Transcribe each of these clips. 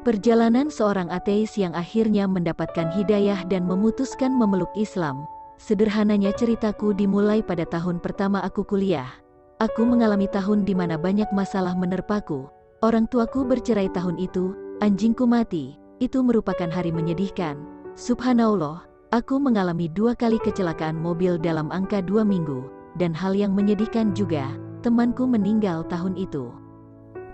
Perjalanan seorang ateis yang akhirnya mendapatkan hidayah dan memutuskan memeluk Islam. Sederhananya ceritaku dimulai pada tahun pertama aku kuliah. Aku mengalami tahun di mana banyak masalah menerpaku. Orang tuaku bercerai tahun itu, anjingku mati. Itu merupakan hari menyedihkan. Subhanallah, aku mengalami 2 kali kecelakaan mobil dalam angka 2 minggu. Dan hal yang menyedihkan juga, temanku meninggal tahun itu.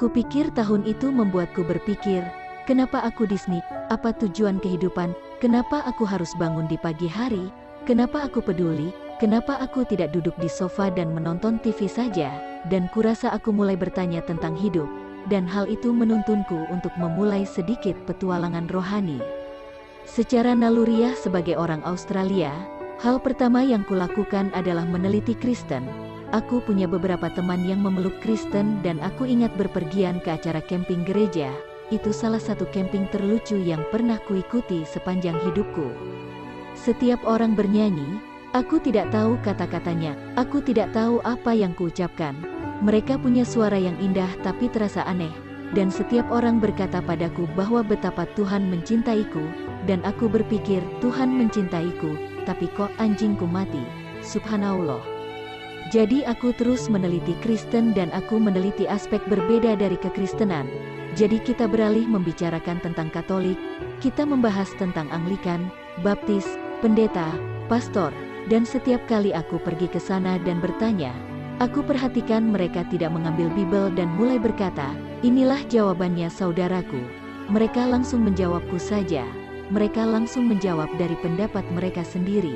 Kupikir tahun itu membuatku berpikir, kenapa aku di sini? Apa tujuan kehidupan? Kenapa aku harus bangun di pagi hari? Kenapa aku peduli? Kenapa aku tidak duduk di sofa dan menonton TV saja? Dan kurasa aku mulai bertanya tentang hidup. Dan hal itu menuntunku untuk memulai sedikit petualangan rohani. Secara naluriah sebagai orang Australia, hal pertama yang kulakukan adalah meneliti Kristen. Aku punya beberapa teman yang memeluk Kristen dan aku ingat berpergian ke acara camping gereja. Itu salah satu camping terlucu yang pernah kuikuti sepanjang hidupku. Setiap orang bernyanyi, aku tidak tahu kata-katanya, aku tidak tahu apa yang kuucapkan. Mereka punya suara yang indah tapi terasa aneh. Dan setiap orang berkata padaku bahwa betapa Tuhan mencintaiku. Dan aku berpikir Tuhan mencintaiku, tapi kok anjingku mati. Subhanallah. Jadi aku terus meneliti Kristen dan aku meneliti aspek berbeda dari kekristenan. Jadi kita beralih membicarakan tentang Katolik, kita membahas tentang Anglikan, Baptis, pendeta, pastor, dan setiap kali aku pergi ke sana dan bertanya, aku perhatikan mereka tidak mengambil Bible dan mulai berkata, inilah jawabannya saudaraku. Mereka langsung menjawabku saja. Mereka langsung menjawab dari pendapat mereka sendiri.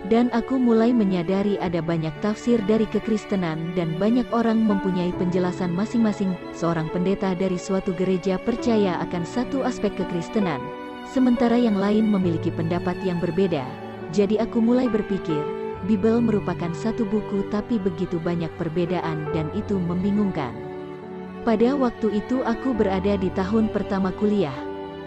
Dan aku mulai menyadari ada banyak tafsir dari kekristenan dan banyak orang mempunyai penjelasan masing-masing. Seorang pendeta dari suatu gereja percaya akan satu aspek kekristenan, sementara yang lain memiliki pendapat yang berbeda. Jadi aku mulai berpikir, Bible merupakan satu buku tapi begitu banyak perbedaan dan itu membingungkan. Pada waktu itu aku berada di tahun pertama kuliah.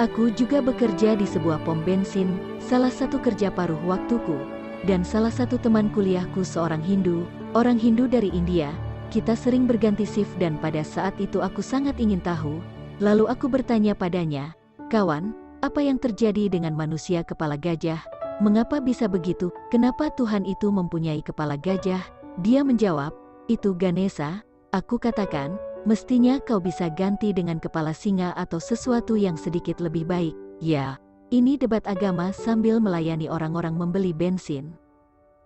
Aku juga bekerja di sebuah pom bensin, salah satu kerja paruh waktuku. Dan salah satu teman kuliahku seorang Hindu, orang Hindu dari India. Kita sering berganti shift dan pada saat itu aku sangat ingin tahu. Lalu aku bertanya padanya, kawan, apa yang terjadi dengan manusia kepala gajah? Mengapa bisa begitu? Kenapa Tuhan itu mempunyai kepala gajah? Dia menjawab, itu Ganesha. Aku katakan, mestinya kau bisa ganti dengan kepala singa atau sesuatu yang sedikit lebih baik. Ya. Ini debat agama sambil melayani orang-orang membeli bensin.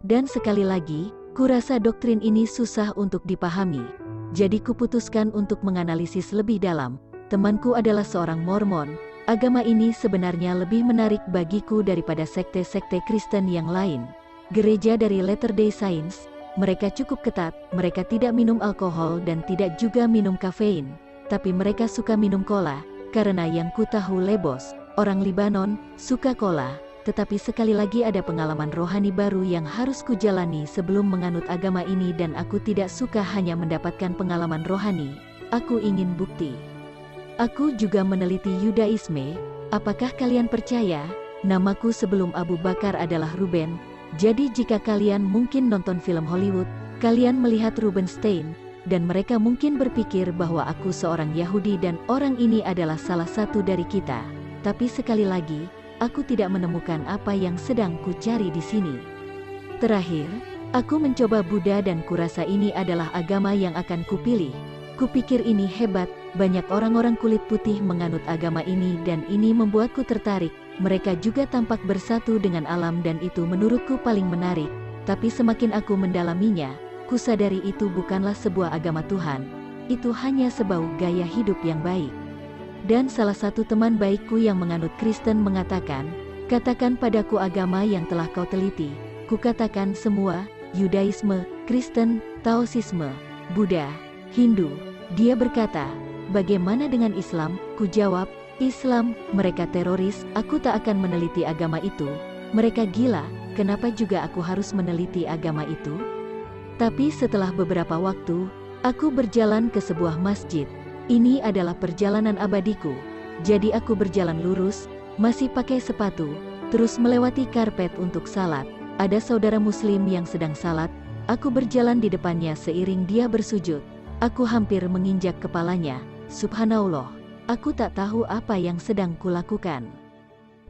Dan sekali lagi, kurasa doktrin ini susah untuk dipahami. Jadi kuputuskan untuk menganalisis lebih dalam. Temanku adalah seorang Mormon. Agama ini sebenarnya lebih menarik bagiku daripada sekte-sekte Kristen yang lain. Gereja dari Latter-day Saints, mereka cukup ketat, mereka tidak minum alkohol dan tidak juga minum kafein. Tapi mereka suka minum cola, karena yang ku tahu Lebos, orang Libanon, suka cola, tetapi sekali lagi ada pengalaman rohani baru yang harus kujalani sebelum menganut agama ini dan aku tidak suka hanya mendapatkan pengalaman rohani, aku ingin bukti. Aku juga meneliti Yudaisme. Apakah kalian percaya? Namaku sebelum Abu Bakar adalah Ruben, jadi jika kalian mungkin nonton film Hollywood, kalian melihat Rubenstein, dan mereka mungkin berpikir bahwa aku seorang Yahudi dan orang ini adalah salah satu dari kita. Tapi sekali lagi, aku tidak menemukan apa yang sedang kucari di sini. Terakhir, aku mencoba Buddha dan kurasa ini adalah agama yang akan kupilih. Kupikir ini hebat, banyak orang-orang kulit putih menganut agama ini dan ini membuatku tertarik. Mereka juga tampak bersatu dengan alam dan itu menurutku paling menarik. Tapi semakin aku mendalaminya, kusadari itu bukanlah sebuah agama Tuhan. Itu hanya sebau gaya hidup yang baik. Dan salah satu teman baikku yang menganut Kristen mengatakan, katakan padaku agama yang telah kau teliti. Kukatakan semua, Yudaisme, Kristen, Taoisme, Buddha, Hindu. Dia berkata, bagaimana dengan Islam? Kujawab, Islam, mereka teroris, aku tak akan meneliti agama itu. Mereka gila, kenapa juga aku harus meneliti agama itu? Tapi setelah beberapa waktu, aku berjalan ke sebuah masjid. Ini adalah perjalanan abadiku. Jadi aku berjalan lurus, masih pakai sepatu, terus melewati karpet untuk salat. Ada saudara muslim yang sedang salat, aku berjalan di depannya seiring dia bersujud. Aku hampir menginjak kepalanya. Subhanallah. Aku tak tahu apa yang sedang kulakukan.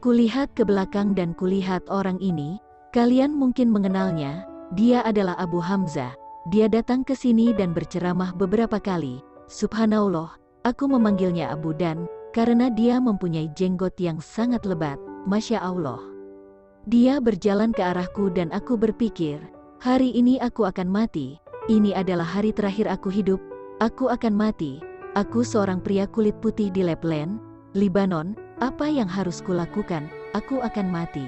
Kulihat ke belakang dan kulihat orang ini. Kalian mungkin mengenalnya. Dia adalah Abu Hamzah. Dia datang ke sini dan berceramah beberapa kali. Subhanallah, aku memanggilnya Abu Dan, karena dia mempunyai jenggot yang sangat lebat. Masya Allah. Dia berjalan ke arahku dan aku berpikir, hari ini aku akan mati. Ini adalah hari terakhir aku hidup. Aku akan mati. Aku seorang pria kulit putih di Lapland, Libanon. Apa yang harus kulakukan? Aku akan mati.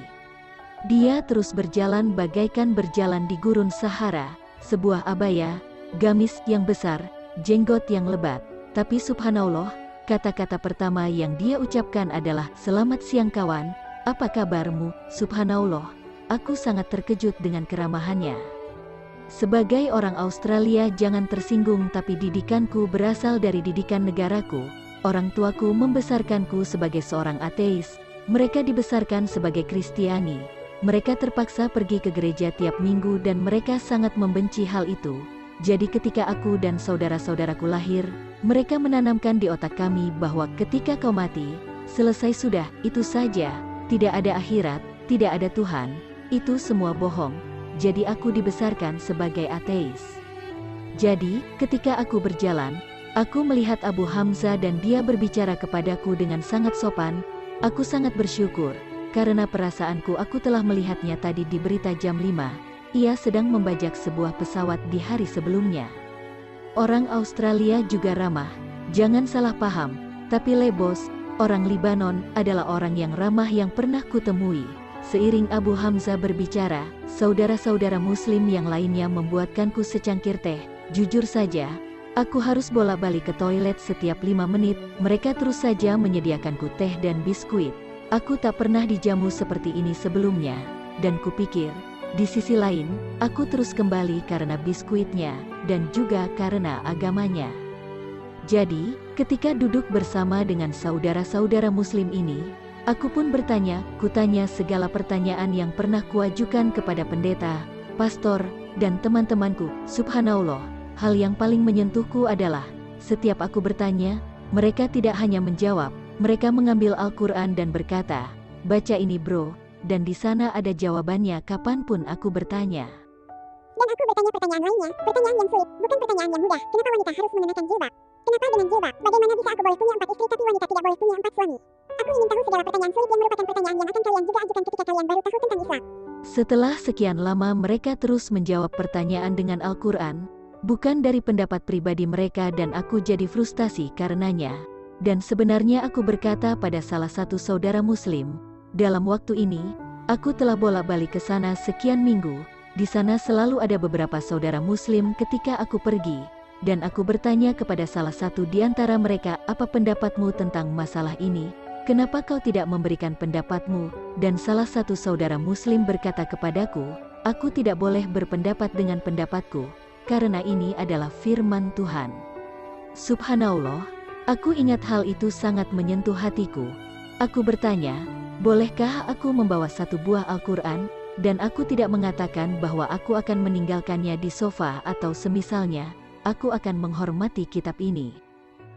Dia terus berjalan bagaikan berjalan di gurun Sahara. Sebuah abaya, gamis yang besar, jenggot yang lebat. Tapi subhanallah, kata-kata pertama yang dia ucapkan adalah, "Selamat siang kawan, apa kabarmu?" Subhanallah, aku sangat terkejut dengan keramahannya. Sebagai orang Australia jangan tersinggung, tapi didikanku berasal dari didikan negaraku. Orang tuaku membesarkanku sebagai seorang ateis. Mereka dibesarkan sebagai Kristiani. Mereka terpaksa pergi ke gereja tiap minggu dan mereka sangat membenci hal itu. Jadi ketika aku dan saudara-saudaraku lahir, mereka menanamkan di otak kami bahwa ketika kau mati, selesai sudah, itu saja. Tidak ada akhirat, tidak ada Tuhan, itu semua bohong. Jadi aku dibesarkan sebagai ateis. Jadi, ketika aku berjalan, aku melihat Abu Hamzah dan dia berbicara kepadaku dengan sangat sopan. Aku sangat bersyukur, karena perasaanku aku telah melihatnya tadi di berita jam 5. Ia sedang membajak sebuah pesawat di hari sebelumnya. Orang Australia juga ramah, jangan salah paham, tapi Lebos, orang Libanon, adalah orang yang ramah yang pernah kutemui. Seiring Abu Hamzah berbicara, saudara-saudara muslim yang lainnya membuatkanku secangkir teh. Jujur saja, aku harus bolak-balik ke toilet setiap 5 menit, mereka terus saja menyediakanku teh dan biskuit. Aku tak pernah dijamu seperti ini sebelumnya, dan kupikir, di sisi lain, aku terus kembali karena biskuitnya, dan juga karena agamanya. Jadi, ketika duduk bersama dengan saudara-saudara muslim ini, aku pun bertanya, kutanya segala pertanyaan yang pernah kuajukan kepada pendeta, pastor, dan teman-temanku. Subhanallah. Hal yang paling menyentuhku adalah, setiap aku bertanya, mereka tidak hanya menjawab, mereka mengambil Al-Quran dan berkata, "Baca ini bro," dan di sana ada jawabannya kapanpun aku bertanya. Dan aku bertanya pertanyaan lainnya, pertanyaan yang sulit, bukan pertanyaan yang mudah. Kenapa wanita harus mengenakan jilbab? Kenapa dengan jilbab? Bagaimana bisa aku boleh punya 4 istri tapi wanita tidak boleh punya 4 suami? Aku ingin tahu segala pertanyaan sulit yang merupakan pertanyaan yang akan kalian juga ajukan ketika kalian baru tahu tentang Islam. Setelah sekian lama mereka terus menjawab pertanyaan dengan Al-Quran, bukan dari pendapat pribadi mereka, dan aku jadi frustasi karenanya. Dan sebenarnya aku berkata pada salah satu saudara muslim, dalam waktu ini, aku telah bolak-balik ke sana sekian minggu. Di sana selalu ada beberapa saudara muslim ketika aku pergi, dan aku bertanya kepada salah satu di antara mereka, "Apa pendapatmu tentang masalah ini? Kenapa kau tidak memberikan pendapatmu?" Dan salah satu saudara muslim berkata kepadaku, "Aku tidak boleh berpendapat dengan pendapatku, karena ini adalah firman Tuhan." Subhanallah, aku ingat hal itu sangat menyentuh hatiku. Aku bertanya, bolehkah aku membawa satu buah Al-Quran? Dan aku tidak mengatakan bahwa aku akan meninggalkannya di sofa atau semisalnya, aku akan menghormati kitab ini.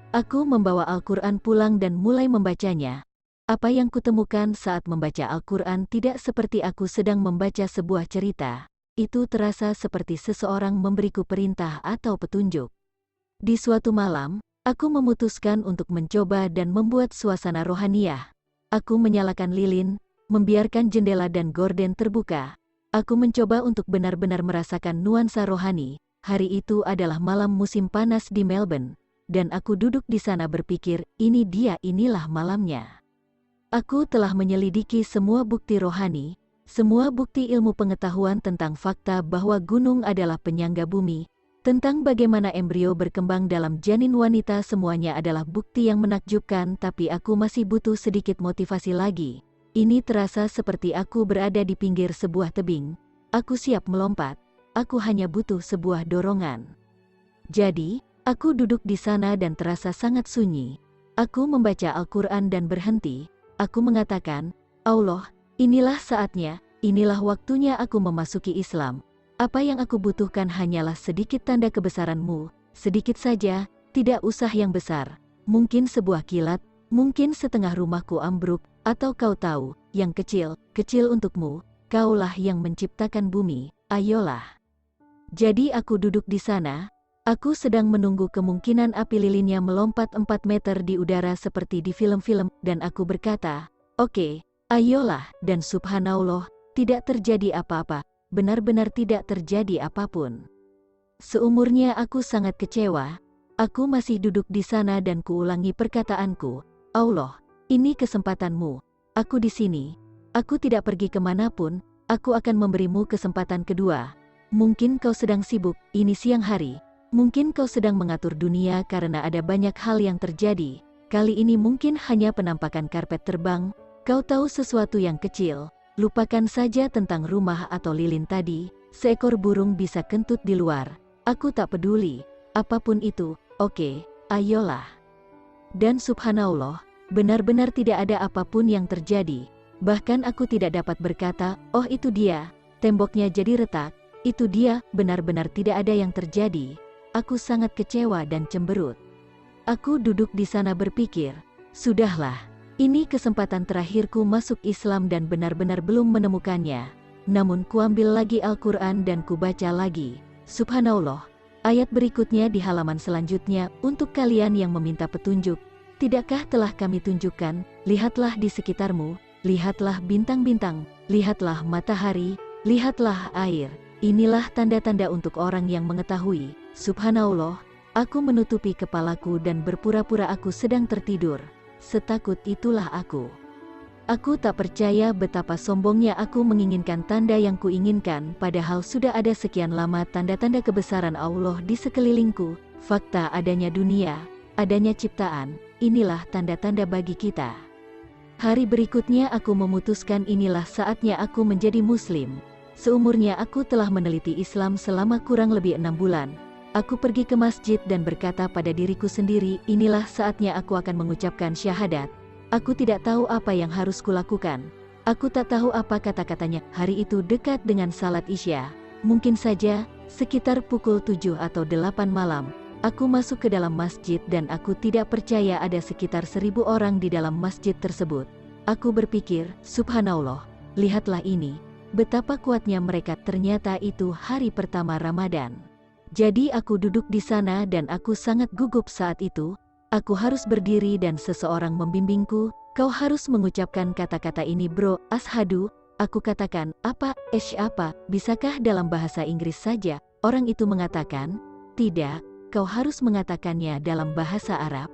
Aku membawa Al-Quran pulang dan mulai membacanya. Apa yang kutemukan saat membaca Al-Quran tidak seperti aku sedang membaca sebuah cerita. Itu terasa seperti seseorang memberiku perintah atau petunjuk. Di suatu malam, aku memutuskan untuk mencoba dan membuat suasana rohaniyah. Aku menyalakan lilin, membiarkan jendela dan gorden terbuka. Aku mencoba untuk benar-benar merasakan nuansa rohani. Hari itu adalah malam musim panas di Melbourne, dan aku duduk di sana berpikir, inilah malamnya. Aku telah menyelidiki semua bukti rohani, semua bukti ilmu pengetahuan tentang fakta bahwa gunung adalah penyangga bumi, tentang bagaimana embrio berkembang dalam janin wanita, semuanya adalah bukti yang menakjubkan, tapi aku masih butuh sedikit motivasi lagi. Ini terasa seperti aku berada di pinggir sebuah tebing. Aku siap melompat. Aku hanya butuh sebuah dorongan. Jadi, aku duduk di sana dan terasa sangat sunyi. Aku membaca Al-Quran dan berhenti. Aku mengatakan, Allah, inilah saatnya, inilah waktunya aku memasuki Islam. Apa yang aku butuhkan hanyalah sedikit tanda kebesaran-Mu, sedikit saja, tidak usah yang besar. Mungkin sebuah kilat, mungkin setengah rumahku ambruk, atau kau tahu, yang kecil, kecil untukmu, kaulah yang menciptakan bumi, ayolah. Jadi aku duduk di sana, aku sedang menunggu kemungkinan api lilinnya melompat 4 meter di udara seperti di film-film, dan aku berkata, oke, ayolah, dan subhanallah, tidak terjadi apa-apa, benar-benar tidak terjadi apapun. Seumurnya aku sangat kecewa, aku masih duduk di sana dan kuulangi perkataanku, Allah, ini kesempatanmu, aku di sini, aku tidak pergi kemanapun, aku akan memberimu kesempatan kedua. Mungkin kau sedang sibuk, ini siang hari. Mungkin kau sedang mengatur dunia karena ada banyak hal yang terjadi. Kali ini mungkin hanya penampakan karpet terbang. Kau tahu sesuatu yang kecil. Lupakan saja tentang rumah atau lilin tadi. Seekor burung bisa kentut di luar. Aku tak peduli. Apapun itu, oke, ayolah. Dan subhanallah, benar-benar tidak ada apapun yang terjadi. Bahkan aku tidak dapat berkata, oh itu dia, temboknya jadi retak. Itu dia, benar-benar tidak ada yang terjadi. Aku sangat kecewa dan cemberut. Aku duduk di sana berpikir, sudahlah, ini kesempatan terakhirku masuk Islam dan benar-benar belum menemukannya. Namun kuambil lagi Al-Quran dan kubaca lagi. Subhanallah, ayat berikutnya di halaman selanjutnya, untuk kalian yang meminta petunjuk, tidakkah telah kami tunjukkan, lihatlah di sekitarmu, lihatlah bintang-bintang, lihatlah matahari, lihatlah air. Inilah tanda-tanda untuk orang yang mengetahui. Subhanallah, aku menutupi kepalaku dan berpura-pura aku sedang tertidur. Setakut itulah aku. Aku tak percaya betapa sombongnya aku menginginkan tanda yang kuinginkan, padahal sudah ada sekian lama tanda-tanda kebesaran Allah di sekelilingku. Fakta adanya dunia, adanya ciptaan, inilah tanda-tanda bagi kita. Hari berikutnya aku memutuskan inilah saatnya aku menjadi Muslim. Seumurnya aku telah meneliti Islam selama kurang lebih 6 bulan. Aku pergi ke masjid dan berkata pada diriku sendiri, inilah saatnya aku akan mengucapkan syahadat. Aku tidak tahu apa yang harus kulakukan. Aku tak tahu apa kata-katanya. Hari itu dekat dengan salat Isya. Mungkin saja, sekitar pukul 7 atau 8 malam, aku masuk ke dalam masjid dan aku tidak percaya ada sekitar 1000 orang di dalam masjid tersebut. Aku berpikir, subhanallah, lihatlah ini. Betapa kuatnya mereka, ternyata itu hari pertama Ramadan. Jadi aku duduk di sana dan aku sangat gugup saat itu. Aku harus berdiri dan seseorang membimbingku, kau harus mengucapkan kata-kata ini bro, ashadu. Aku katakan, apa, apa, bisakah dalam bahasa Inggris saja? Orang itu mengatakan, tidak, kau harus mengatakannya dalam bahasa Arab.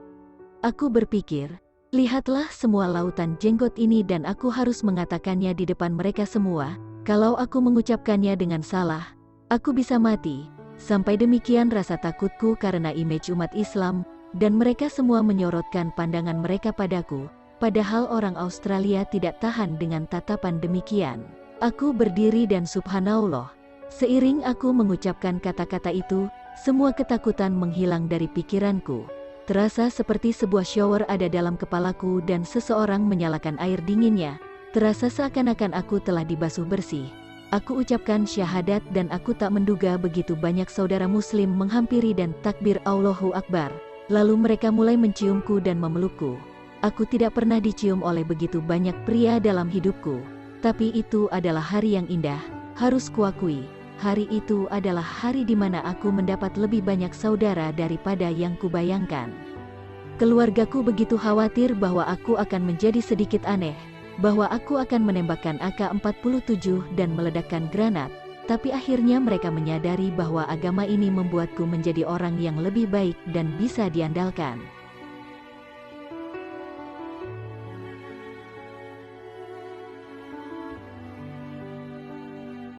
Aku berpikir, lihatlah semua lautan jenggot ini dan aku harus mengatakannya di depan mereka semua. Kalau aku mengucapkannya dengan salah, aku bisa mati. Sampai demikian rasa takutku karena image umat Islam, dan mereka semua menyorotkan pandangan mereka padaku. Padahal orang Australia tidak tahan dengan tatapan demikian. Aku berdiri dan subhanallah, seiring aku mengucapkan kata-kata itu, semua ketakutan menghilang dari pikiranku. Terasa seperti sebuah shower ada dalam kepalaku dan seseorang menyalakan air dinginnya. Terasa seakan-akan aku telah dibasuh bersih. Aku ucapkan syahadat dan aku tak menduga begitu banyak saudara muslim menghampiri dan takbir Allahu Akbar. Lalu mereka mulai menciumku dan memelukku. Aku tidak pernah dicium oleh begitu banyak pria dalam hidupku. Tapi itu adalah hari yang indah, harus kuakui. Hari itu adalah hari di mana aku mendapat lebih banyak saudara daripada yang kubayangkan. Keluargaku begitu khawatir bahwa aku akan menjadi sedikit aneh, bahwa aku akan menembakkan AK-47 dan meledakkan granat, tapi akhirnya mereka menyadari bahwa agama ini membuatku menjadi orang yang lebih baik dan bisa diandalkan.